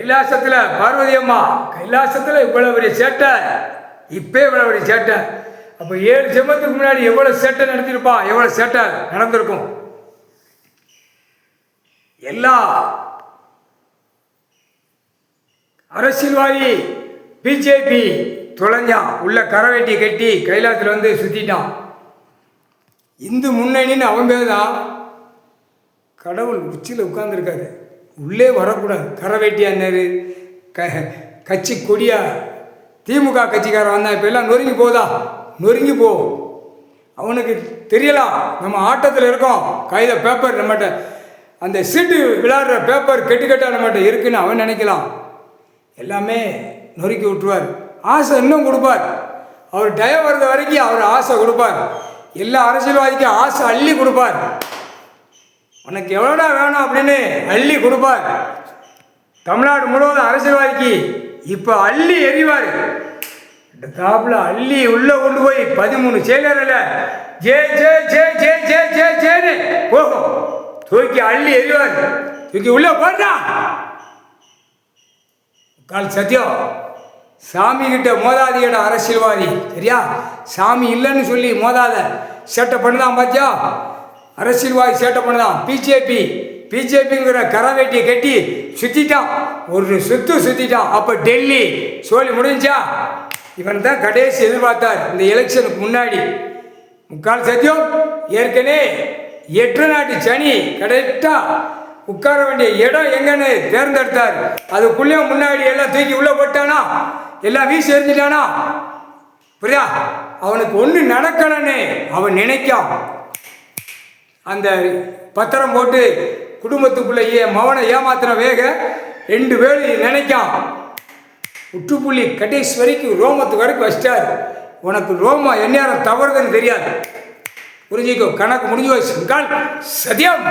கைலாசத்தில் பார்வதி அம்மா கைலாசத்தில் இவ்வளவு பெரிய சேட்டை, இப்போ இவ்வளவு பெரிய சேட்டை. அப்போ 7 ஜென்மத்துக்கு முன்னாடி எவ்வளோ சேட்டை நடத்திருப்பான், எவ்வளோ சேட்டை நடந்திருக்கும். எல்லா அரசியல்வாதி பிஜேபி தொலைஞ்சான், உள்ள கரவேட்டி கட்டி கைலாசத்தில் வந்து சுற்றிட்டான். இந்து முன்னணின்னு அவன் பேர் தான். கடவுள் உச்சியில் உட்கார்ந்துருக்காரு, உள்ளே வரக்கூடாது. கரவேட்டியாரு கட்சி கொடியா திமுக கட்சிக்காரன் வந்தான், இப்போ எல்லாம் நொறுங்கி போதா, நொறுங்கி போ. அவனுக்கு தெரியலாம் நம்ம ஆட்டத்தில் இருக்கோம், கைத பேப்பர் நம்மகிட்ட அந்த சீட்டு விளையாடுற பேப்பர் கெட்டுக்கட்டாக நம்மகிட்ட இருக்குன்னு அவன் நினைக்கலாம். எல்லாமே நொறுக்கி விட்டுருவார். ஆசை இன்னும் கொடுப்பார். அவர் டயம் வர்றது வரைக்கும் அவர் ஆசை கொடுப்பார். எல்லா அரசியல்வாதிக்கும் ஆசை அள்ளி கொடுப்பார். உனக்கு எவ்வளோடா வேணும் அப்படின்னு அள்ளி கொடுப்பார். தமிழ்நாடு முழுவதும் அரசியல்வாதிக்கு இப்போ அள்ளி எறிவார். இந்த தாப்பில் அள்ளி உள்ளே கொண்டு போய் 13 செயலரில் ஜே ஜே ஜே ஜே ஜே ஜே ஜேன்னு போகும். தூக்கி அள்ளி எறிவார். தூக்கி உள்ளே போட்டா கால் சத்தியம். சாமி கிட்ட மோதாதியோட அரசியல்வாதி சரியா? சாமி இல்லைன்னு சொல்லி மோதாத சேட்டை பண்ணுதான் பார்த்தியா? அரசியல்வாதி சேட்டை பண்ணுதான். பிஜேபிங்கிற கரவேட்டியை கட்டி சுற்றிட்டான், ஒரு சுற்றிட்டான். அப்போ டெல்லி சோழி முடிஞ்சா? இவன் தான் கடைசி எதிர்பார்த்தார் இந்த எலெக்ஷனுக்கு முன்னாடி. முக்கால் சத்தியம். ஏற்கனவே 8 நாட்டு சனி கரெக்டாக உட்கார வேண்டிய இடம் எங்கன்னு தேர்ந்தெடுத்தார். அதுக்குள்ளேயும் முன்னாடி எல்லாம் தூக்கி உள்ளே போட்டானா, எல்லாம் வீசி எறிஞ்சிட்டானா. புரியா? அவனுக்கு ஒன்று நடக்கணும்னு அவன் நினைக்கான். அந்த பத்திரம் போட்டு குடும்பத்துக்குள்ளேயே மவனை ஏமாத்தின வேக 2 வேலு நினைக்கான். உற்றுப்புள்ளி கடைசி வரைக்கும் ரோமத்துக்கு வரைக்கும் வச்சிட்டார். உனக்கு ரோமம் எந்நேரம் தவறுதுன்னு தெரியாது. புரிஞ்சிக்கோ, கணக்கு முடிஞ்சு வச்சு சத்தியம்.